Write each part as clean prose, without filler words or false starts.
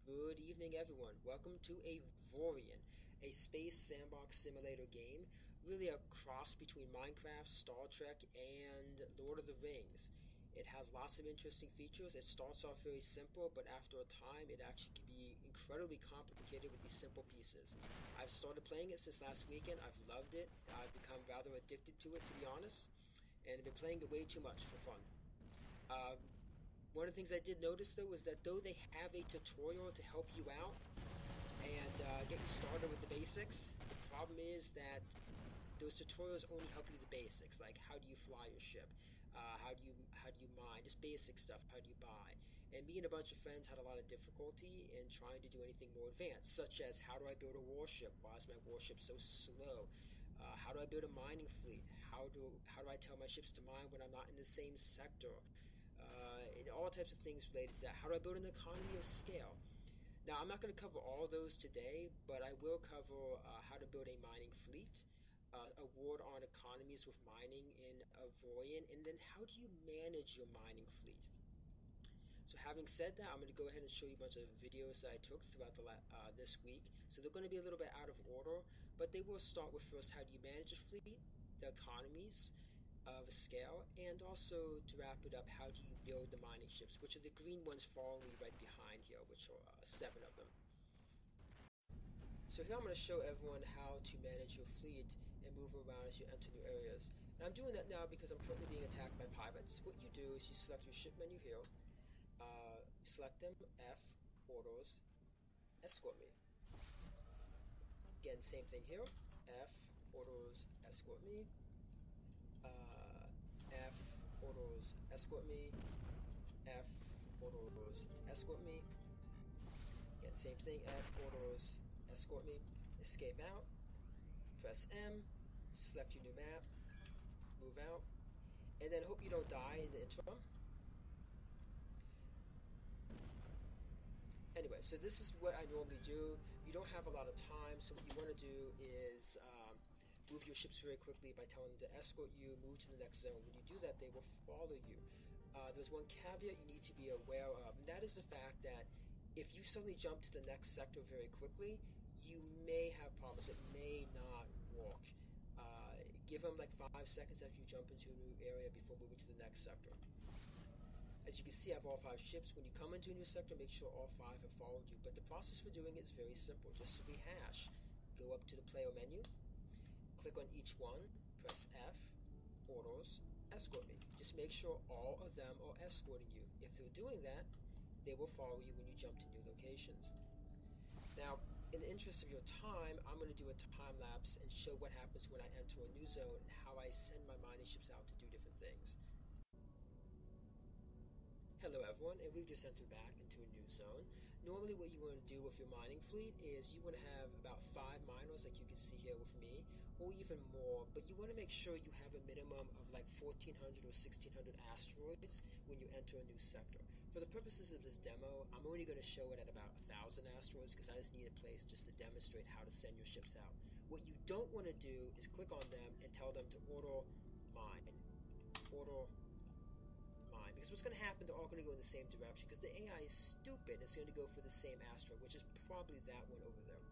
Good evening, everyone. Welcome to Avorion, a space sandbox simulator game, really a cross between Minecraft, Star Trek, and Lord of the Rings. It has lots of interesting features. It starts off very simple, but after a time, it actually can be incredibly complicated with these simple pieces. I've started playing it since last weekend. I've loved it. I've become rather addicted to it, to be honest, and I've been playing it way too much for fun. Uh, One of the things I did notice though is that though they have a tutorial to help you out and get you started with the basics, the problem is that those tutorials only help you with the basics, like how do you fly your ship, how do you mine, just basic stuff, how do you buy. And me and a bunch of friends had a lot of difficulty in trying to do anything more advanced, such as how do I build a warship? Why is my warship so slow? How do I build a mining fleet? How do I tell my ships to mine when I'm not in the same sector? And all types of things related to that. How do I build an economy of scale? Now, I'm not going to cover all those today, but I will cover how to build a mining fleet, a word on economies with mining in Avorion, and then how do you manage your mining fleet. So having said that, I'm going to go ahead and show you a bunch of videos that I took throughout this week. So they're going to be a little bit out of order, but they will start with first how do you manage a fleet, the economies of a scale, and also to wrap it up, how do you build the mining ships, which are the green ones following right behind here, which are 7 of them. So here I'm going to show everyone how to manage your fleet and move around as you enter new areas. And I'm doing that now because I'm currently being attacked by pirates. What you do is you select your ship menu here, select them, F, orders, escort me. Again, same thing here, F, orders, escort me. F, orders, escort me. F, orders, escort me. Again, same thing, F, orders, escort me. Escape out, press M, select your new map, move out, and then hope you don't die in the intro. Anyway, so this is what I normally do. You don't have a lot of time, so what you want to do is move your ships very quickly by telling them to escort you, move to the next zone. When you do that, they will follow you. There's one caveat you need to be aware of, and that is the fact that if you suddenly jump to the next sector very quickly, you may have problems. It may not work. Give them like 5 seconds after you jump into a new area before moving to the next sector. As you can see, I have all 5 ships. When you come into a new sector, make sure all 5 have followed you. But the process for doing it is very simple. Just to rehash, go up to the player menu, click on each one, press F, orders, escort me. Just make sure all of them are escorting you. If they're doing that, they will follow you when you jump to new locations. Now, in the interest of your time, I'm going to do a time lapse and show what happens when I enter a new zone and how I send my mining ships out to do different things. Hello everyone, and we've just entered back into a new zone. Normally what you want to do with your mining fleet is you want to have about 5 miners like you can see here with me, or even more, but you want to make sure you have a minimum of like 1400 or 1600 asteroids when you enter a new sector. For the purposes of this demo, I'm only going to show it at about 1000 asteroids because I just need a place just to demonstrate how to send your ships out. What you don't want to do is click on them and tell them to order mine, because what's going to happen, they're all going to go in the same direction because the AI is stupid. It's going to go for the same asteroid, which is probably that one over there.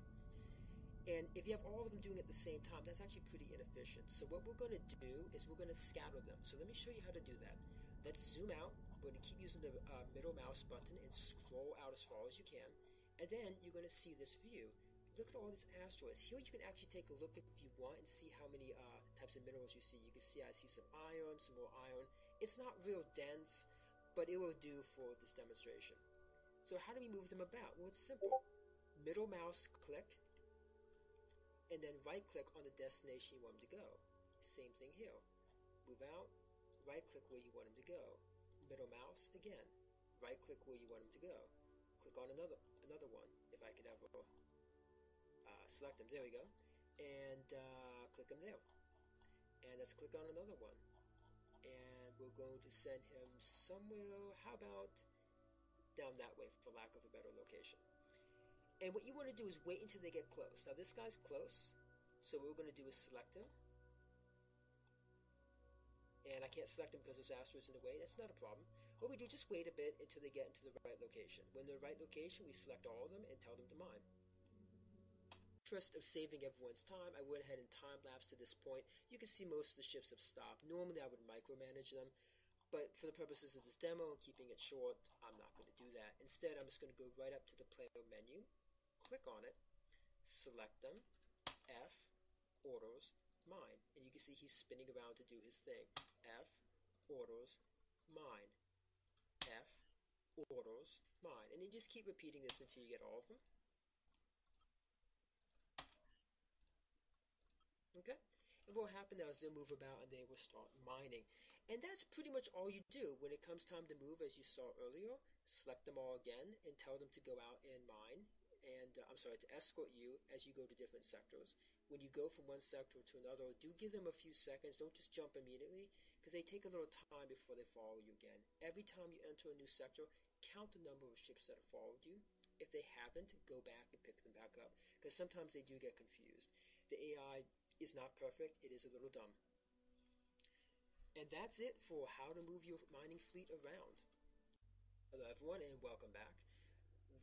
And if you have all of them doing it at the same time, that's actually pretty inefficient. So what we're going to do is we're going to scatter them. So let me show you how to do that. Let's zoom out. We're going to keep using the middle mouse button and scroll out as far as you can. And then you're going to see this view. Look at all these asteroids. Here you can actually take a look if you want and see how many types of minerals you see. You can see I see some iron, some more iron. It's not real dense, but it will do for this demonstration. So how do we move them about? Well, it's simple. Middle mouse click, and then right click on the destination you want them to go. Same thing here. Move out, right click where you want them to go. Middle mouse again. Right click where you want them to go. Click on another one if I can ever select them. There we go. And click them there. And let's click on another one. And we're going to send him somewhere, how about down that way for lack of a better location. And what you want to do is wait until they get close. Now this guy's close, so what we're going to do is select him. And I can't select him because there's asteroids in the way. That's not a problem. What we do, just wait a bit until they get into the right location. When they're in the right location, we select all of them and tell them to mine. In the interest of saving everyone's time, I went ahead and time-lapse to this point. You can see most of the ships have stopped. Normally, I would micromanage them, but for the purposes of this demo and keeping it short, I'm not going to do that. Instead, I'm just going to go right up to the player menu, click on it, select them, F, orders, mine. And you can see he's spinning around to do his thing. F, orders, mine. F, orders, mine. And you just keep repeating this until you get all of them. Okay? And what will happen now is they'll move about and they will start mining. And that's pretty much all you do. When it comes time to move, as you saw earlier, select them all again and tell them to go out and mine. And, to escort you as you go to different sectors. When you go from one sector to another, do give them a few seconds. Don't just jump immediately, because they take a little time before they follow you again. Every time you enter a new sector, count the number of ships that have followed you. If they haven't, go back and pick them back up, because sometimes they do get confused. The AI is not perfect. It is a little dumb. And that's it for how to move your mining fleet around. Hello everyone, and welcome back.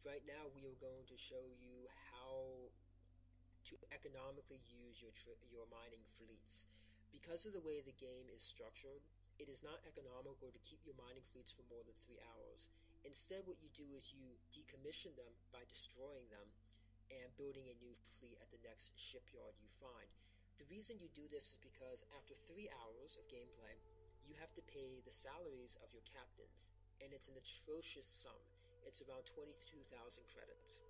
Right now we are going to show you how to economically use your mining fleets. Because of the way the game is structured, it is not economical to keep your mining fleets for more than 3 hours. Instead, what you do is you decommission them by destroying them and building a new fleet at the next shipyard you find. The reason you do this is because after 3 hours of gameplay, you have to pay the salaries of your captains, and it's an atrocious sum. It's around 22,000 credits.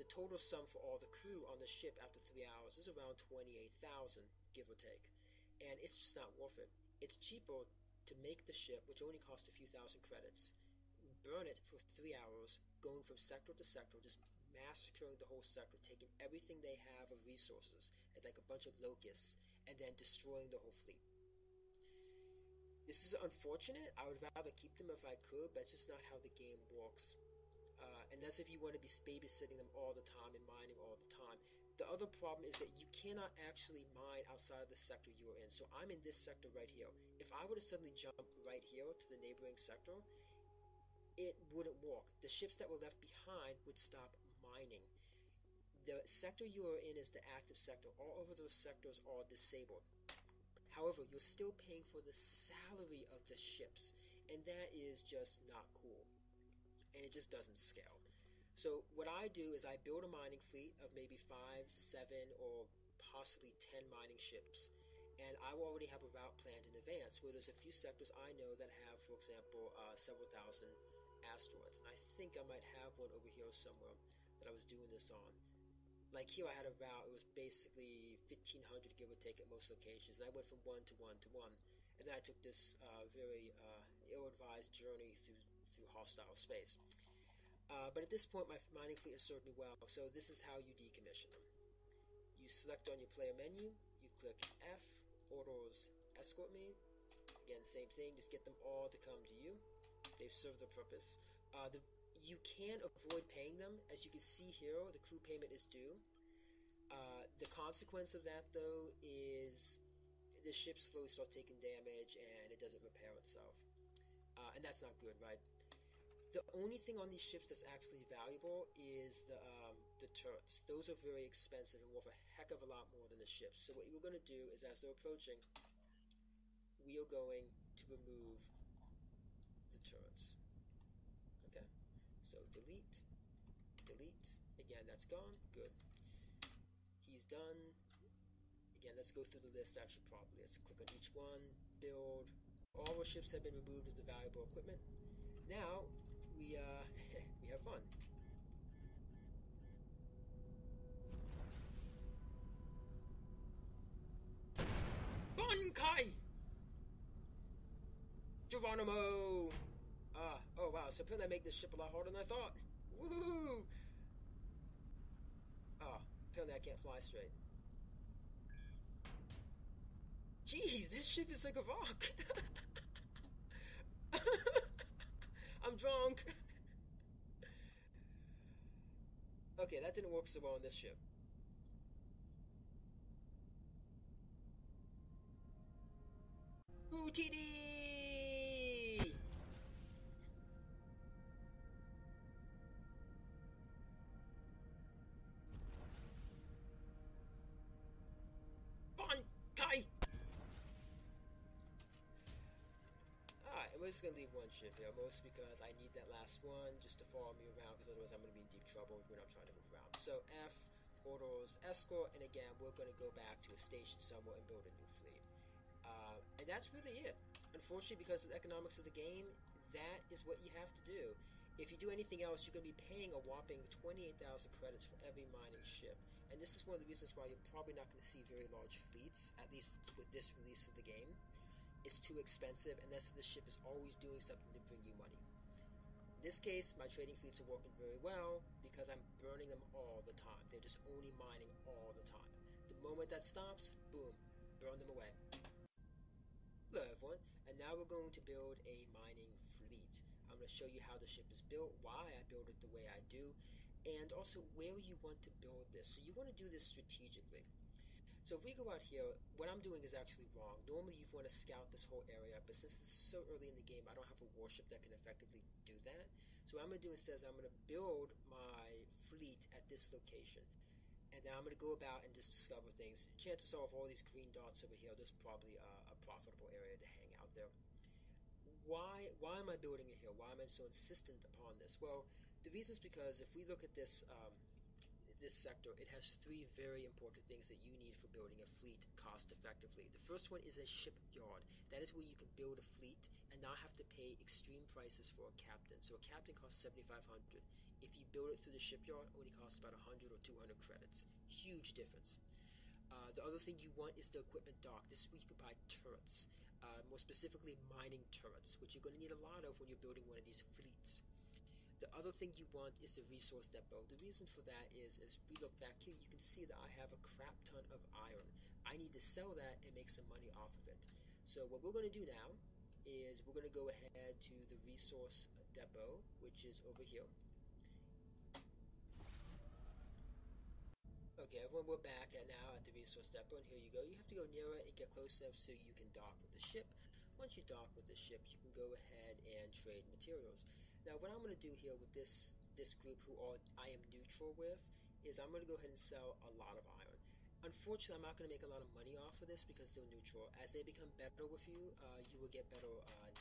The total sum for all the crew on the ship after 3 hours is around 28,000, give or take. And it's just not worth it. It's cheaper to make the ship, which only costs a few thousand credits, burn it for 3 hours, going from sector to sector, just massacring the whole sector, taking everything they have of resources, like a bunch of locusts, and then destroying the whole fleet. This is unfortunate. I would rather keep them if I could, but it's just not how the game works. And that's if you want to be babysitting them all the time and mining all the time. The other problem is that you cannot actually mine outside of the sector you're in. So I'm in this sector right here. If I were to suddenly jump right here to the neighboring sector, it wouldn't work. The ships that were left behind would stop mining. The sector you are in is the active sector. All of those sectors are disabled. However, you're still paying for the salary of the ships, and that is just not cool. And it just doesn't scale. So what I do is I build a mining fleet of maybe 5, 7, or possibly 10 mining ships. And I already have a route planned in advance, where there's a few sectors I know that have, for example, several thousand asteroids. I think I might have one over here somewhere that I was doing this on. Like here I had a route, it was basically 1,500 give or take at most locations. And I went from 1 to 1 to 1. And then I took this very ill-advised journey through hostile space. But at this point, my mining fleet has served me well, so this is how you decommission them. You select on your player menu, you click F, orders, escort me. Again, same thing, just get them all to come to you. They've served their purpose. You can avoid paying them. As you can see here, the crew payment is due. The consequence of that, though, is the ship slowly starts taking damage and it doesn't repair itself. And that's not good, right? The only thing on these ships that's actually valuable is the turrets. Those are very expensive and worth a heck of a lot more than the ships. So what we're going to do is, as they're approaching, we are going to remove the turrets. Okay? So delete, delete. Again, that's gone. Good. He's done. Again, let's go through the list actually properly. Let's click on each one. Build. All our ships have been removed of the valuable equipment. Now, we have fun. Bankai! Geronimo! Oh wow, so apparently I make this ship a lot harder than I thought. Woohoo! Apparently I can't fly straight. Jeez, this ship is like a rock. I'm drunk. Okay, that didn't work so well on this ship. Ooh, TD! we're just going to leave one ship here, mostly because I need that last one just to follow me around, because otherwise I'm going to be in deep trouble when I'm trying to move around. So F, orders escort, and again, we're going to go back to a station somewhere and build a new fleet. And that's really it. Unfortunately, because of the economics of the game, that is what you have to do. If you do anything else, you're going to be paying a whopping 28,000 credits for every mining ship. And this is one of the reasons why you're probably not going to see very large fleets, at least with this release of the game. It's too expensive, and that's the ship is always doing something to bring you money. In this case, my trading fleets are working very well because I'm burning them all the time. They're just only mining all the time. The moment that stops, boom, burn them away. Hello everyone, and now we're going to build a mining fleet. I'm going to show you how the ship is built, why I build it the way I do, and also where you want to build this. So you want to do this strategically. So if we go out here, what I'm doing is actually wrong. Normally you want to scout this whole area, but since this is so early in the game, I don't have a warship that can effectively do that. So what I'm going to do instead is I'm going to build my fleet at this location. And now I'm going to go about and just discover things. Chances are, with all these green dots over here, there's probably a profitable area to hang out there. Why am I building it here? Why am I so insistent upon this? Well, the reason is because if we look at this sector, it has three very important things that you need for building a fleet cost effectively. The first one is a shipyard. That is where you can build a fleet and not have to pay extreme prices for a captain. So a captain costs 7,500. If you build it through the shipyard, it only costs about 100 or 200 credits. Huge difference. The other thing you want is the equipment dock. This is where you can buy turrets, more specifically mining turrets, which you're going to need a lot of when you're building one of these fleets. The other thing you want is the resource depot. The reason for that is, as we look back here, you can see that I have a crap ton of iron. I need to sell that and make some money off of it. So what we're going to do now is we're going to go ahead to the resource depot, which is over here. Okay, everyone, we're back now at the resource depot, and here you go. You have to go nearer and get close enough so you can dock with the ship. Once you dock with the ship, you can go ahead and trade materials. Now, what I'm going to do here with this group who I am neutral with is I'm going to go ahead and sell a lot of iron. Unfortunately, I'm not going to make a lot of money off of this because they're neutral. As they become better with you, you will get better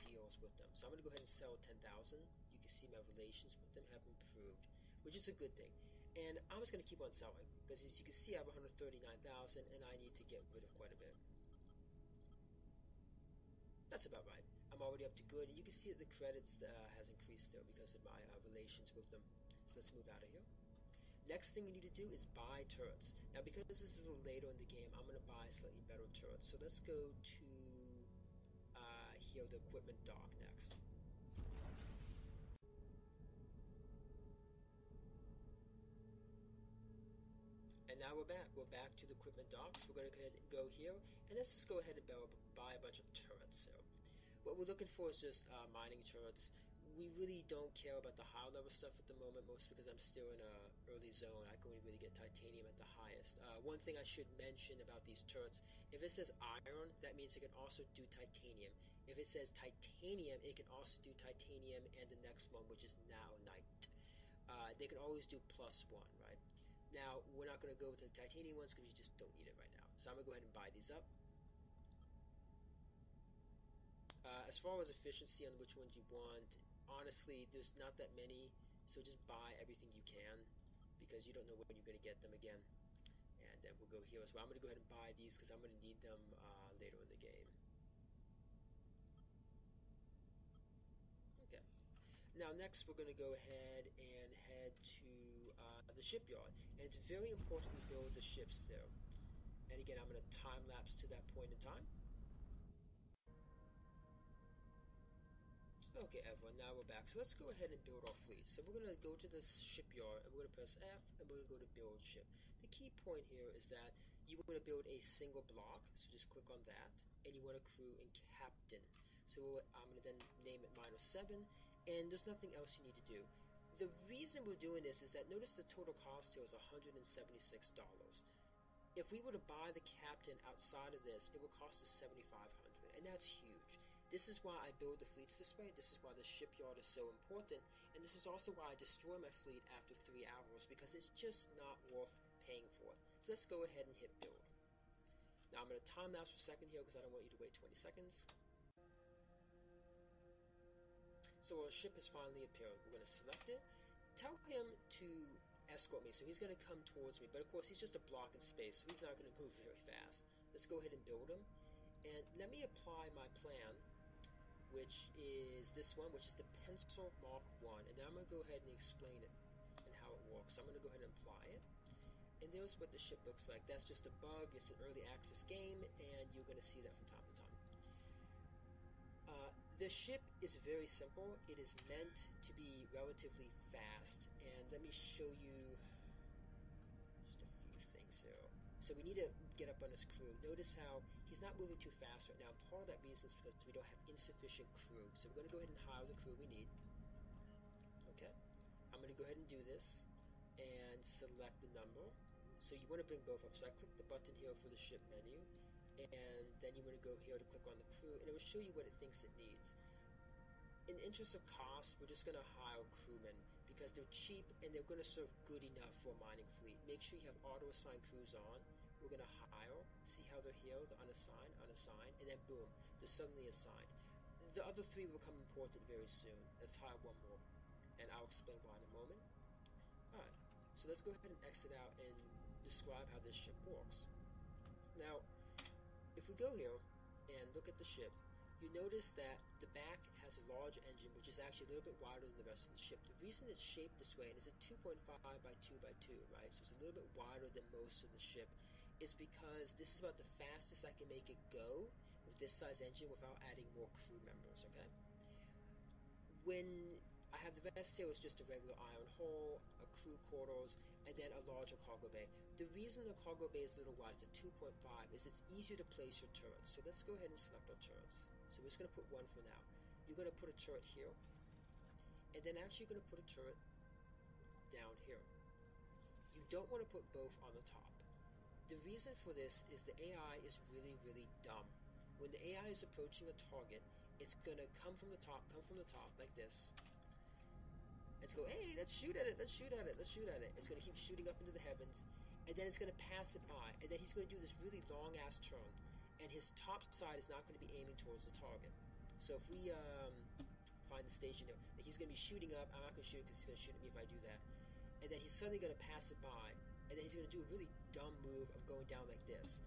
deals with them. So I'm going to go ahead and sell 10,000. You can see my relations with them have improved, which is a good thing. And I'm just going to keep on selling because, as you can see, I have 139,000 and I need to get rid of quite a bit. That's about right. I'm already up to good, and you can see that the credits has increased there because of my relations with them. So let's move out of here. Next thing we need to do is buy turrets. Now, because this is a little later in the game, I'm going to buy slightly better turrets. So let's go to here, the equipment dock next. And now we're back. We're back to the equipment docks. We're going to go here, and let's just go ahead and buy a bunch of turrets. So what we're looking for is just mining turrets. We really don't care about the high level stuff at the moment, mostly because I'm still in an early zone. I can only really get titanium at the highest. One thing I should mention about these turrets, if it says iron, that means it can also do titanium. If it says titanium, it can also do titanium and the next one, which is naonite. They can always do +1, right? Now, we're not going to go with the titanium ones because you just don't need it right now. So I'm going to go ahead and buy these up. As far as efficiency on which ones you want, honestly, there's not that many, so just buy everything you can because you don't know when you're going to get them again. And then we'll go here as well. I'm going to go ahead and buy these because I'm going to need them later in the game. Okay. Now next we're going to go ahead and head to the shipyard. And it's very important we build the ships there. And again, I'm going to time lapse to that point in time. Okay, everyone, now we're back. So let's go ahead and build our fleet. So we're going to go to this shipyard, and we're going to press F, and we're going to go to build ship. The key point here is that you want to build a single block, so just click on that, and you want a crew and captain. So I'm going to then name it -7, and there's nothing else you need to do. The reason we're doing this is that notice the total cost here is $176. If we were to buy the captain outside of this, it would cost us $7,500, and that's huge. This is why I build the fleets this way. This is why the shipyard is so important. And this is also why I destroy my fleet after 3 hours, because it's just not worth paying for it. So let's go ahead and hit build. Now I'm going to time lapse for a second here because I don't want you to wait 20 seconds. So our ship has finally appeared. We're going to select it. Tell him to escort me. So he's going to come towards me. But of course, he's just a block in space, so he's not going to move very fast. Let's go ahead and build him. And let me apply my plan, which is this one, which is the Pencil Mark 1. And then I'm going to go ahead and explain it and how it works. So I'm going to go ahead and apply it. And there's what the ship looks like. That's just a bug. It's an early access game, and you're going to see that from time to time. The ship is very simple. It is meant to be relatively fast. And let me show you just a few things here. So we need to get up on his crew. Notice how he's not moving too fast right now. Part of that reason is because we don't have insufficient crew. So we're going to go ahead and hire the crew we need. Okay. I'm going to go ahead and do this and select the number. So you want to bring both up. So I click the button here for the ship menu, and then you want to go here to click on the crew, and it will show you what it thinks it needs. In the interest of cost, we're just going to hire crewmen because they're cheap and they're going to serve good enough for a mining fleet. Make sure you have auto-assigned crews on. We're going to hire, see how they're here, they're unassigned, and then boom, they're suddenly assigned. The other three will become important very soon. Let's hire one more, and I'll explain why in a moment. Alright, so let's go ahead and exit out and describe how this ship works. Now, if we go here and look at the ship, you notice that the back has a large engine, which is actually a little bit wider than the rest of the ship. The reason it's shaped this way, and it's a 2.5 by 2 by 2, right? So it's a little bit wider than most of the ship, is because this is about the fastest I can make it go with this size engine without adding more crew members, okay? When I have the rest here, it's just a regular iron hull, a crew quarters, and then a larger cargo bay. The reason the cargo bay is a little wide, it's a 2.5, is it's easier to place your turrets. So let's go ahead and select our turrets. So we're just going to put one for now. You're going to put a turret here, and then actually you're going to put a turret down here. You don't want to put both on the top. The reason for this is the AI is really, really dumb. When the AI is approaching a target, it's going to come from the top, like this. It's go, hey, let's shoot at it, let's shoot at it, let's shoot at it. It's going to keep shooting up into the heavens, and then it's going to pass it by, and then he's going to do this really long-ass turn, and his top side is not going to be aiming towards the target. So if we find the station there, he's going to be shooting up. I'm not going to shoot because he's going to shoot at me if I do that. And then he's suddenly going to pass it by, and then he's going to do a really dumb move of going down like this.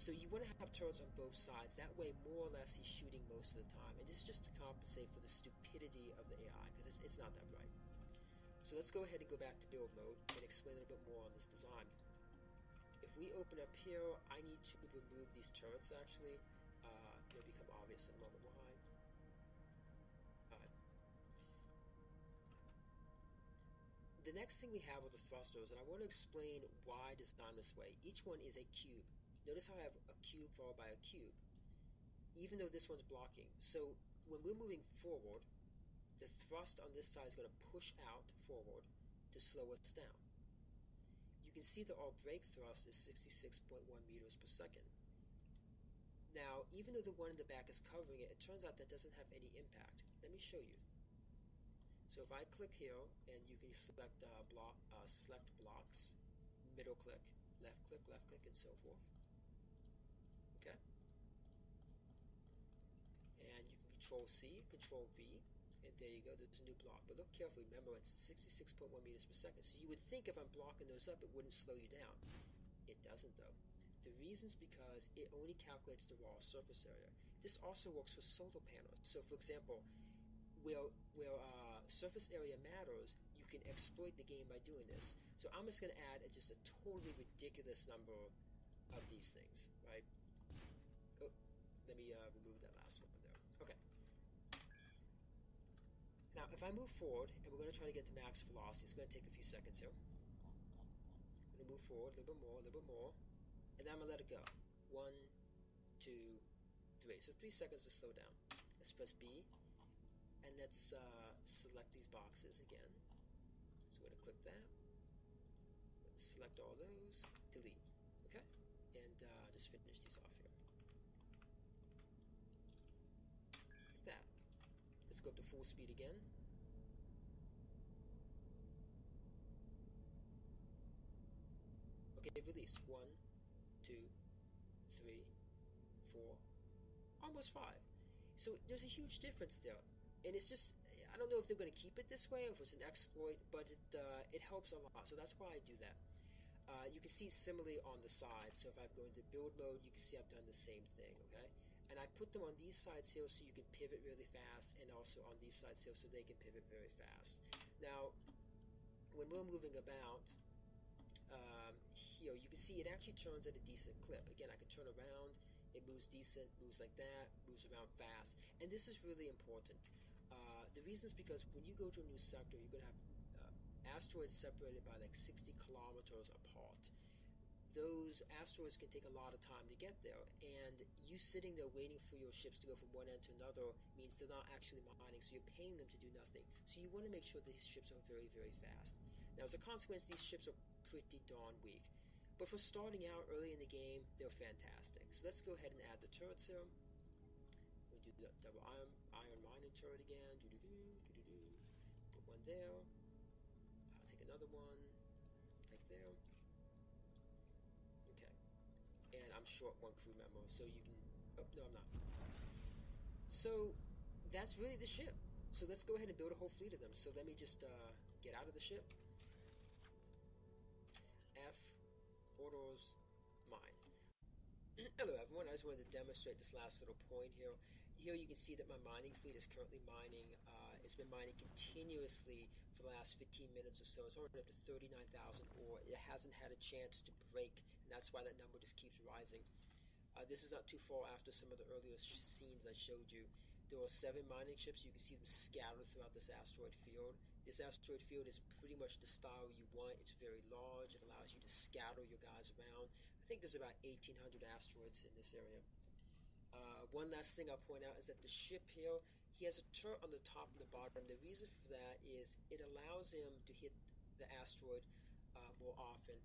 So you want to have turrets on both sides. That way, more or less, he's shooting most of the time. And this is just to compensate for the stupidity of the AI, because it's not that bright. So let's go ahead and go back to build mode and explain a little bit more on this design. If we open up here, I need to remove these turrets, actually. It'll become obvious in a moment why. The next thing we have are the thrusters, and I want to explain why designed this way. Each one is a cube. Notice how I have a cube followed by a cube, even though this one's blocking. So when we're moving forward, the thrust on this side is going to push out forward to slow us down. You can see that our brake thrust is 66.1 meters per second. Now, even though the one in the back is covering it, it turns out that doesn't have any impact. Let me show you. So if I click here, and you can select select blocks, middle click, and so forth. Okay. And you can Control C, Control V, and there you go, there's a new block. But look carefully, remember it's 66.1 meters per second. So you would think if I'm blocking those up, it wouldn't slow you down. It doesn't though. The reason's because it only calculates the raw surface area. This also works for solar panels. So for example, where surface area matters, you can exploit the game by doing this. So I'm just going to add just a totally ridiculous number of these things, right? Oh, let me remove that last one there. Okay. Now, if I move forward, and we're going to try to get to max velocity, it's going to take a few seconds here. I'm going to move forward a little bit more, and then I'm going to let it go. 1, 2, 3. So 3 seconds to slow down. Let's press B. And let's select these boxes again. So we're going to click that. Select all those. Delete. Okay? And just finish these off here. Like that. Let's go up to full speed again. Okay, release. 1, 2, 3, 4, almost 5. So there's a huge difference there. And it's just, I don't know if they're going to keep it this way or if it's an exploit, but it helps a lot. So that's why I do that. You can see similarly on the side. So if I go into build mode, you can see I've done the same thing, okay? And I put them on these sides here so you can pivot really fast, and also on these sides here so they can pivot very fast. Now, when we're moving about here, you can see it actually turns at a decent clip. Again, I can turn around, it moves decent, moves like that, moves around fast, and this is really important. The reason is because when you go to a new sector, you're going to have asteroids separated by like 60 kilometers apart. Those asteroids can take a lot of time to get there, and you sitting there waiting for your ships to go from one end to another means they're not actually mining, so you're paying them to do nothing. So you want to make sure these ships are very, very fast. Now, as a consequence, these ships are pretty darn weak. But for starting out early in the game, they're fantastic. So let's go ahead and add the turrets here. We'll do the double iron mining turret again. Put one there. I'll take another one right there. Okay. And I'm short one crew member, so you can... Oh, no, I'm not. So that's really the ship. So let's go ahead and build a whole fleet of them. So let me just get out of the ship. F, orders, mine. Hello everyone, I just wanted to demonstrate this last little point here. Here you can see that my mining fleet is currently mining. It's been mining continuously for the last 15 minutes or so. It's already up to 39,000 ore. It hasn't had a chance to break, and that's why that number just keeps rising. This is not too far after some of the earlier scenes I showed you. There are 7 mining ships. You can see them scattered throughout this asteroid field. This asteroid field is pretty much the style you want. It's very large. It allows you to scatter your guys around. I think there's about 1,800 asteroids in this area. One last thing I'll point out is that the ship here, he has a turret on the top and the bottom. The reason for that is it allows him to hit the asteroid more often,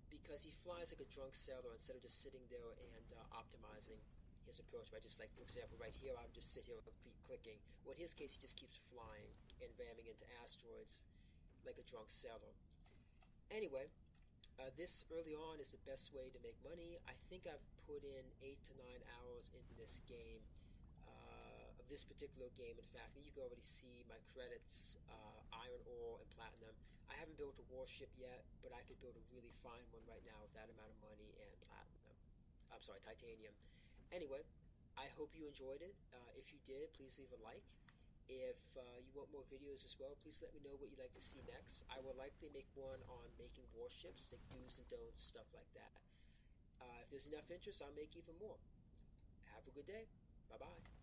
because he flies like a drunk sailor instead of just sitting there and optimizing his approach by just, like, for example, right here, I would just sit here and keep clicking. Well, in his case, he just keeps flying and ramming into asteroids like a drunk sailor. Anyway, this early on is the best way to make money. I think I've put in 8 to 9 hours in this game, of this particular game. In fact, you can already see my credits, iron ore and platinum. I haven't built a warship yet, but I could build a really fine one right now with that amount of money and platinum. I'm sorry, titanium. Anyway, I hope you enjoyed it. If you did, please leave a like. If you want more videos as well, please let me know what you'd like to see next. I will likely make one on making warships, like do's and don'ts, stuff like that. If there's enough interest, I'll make even more. Have a good day. Bye-bye.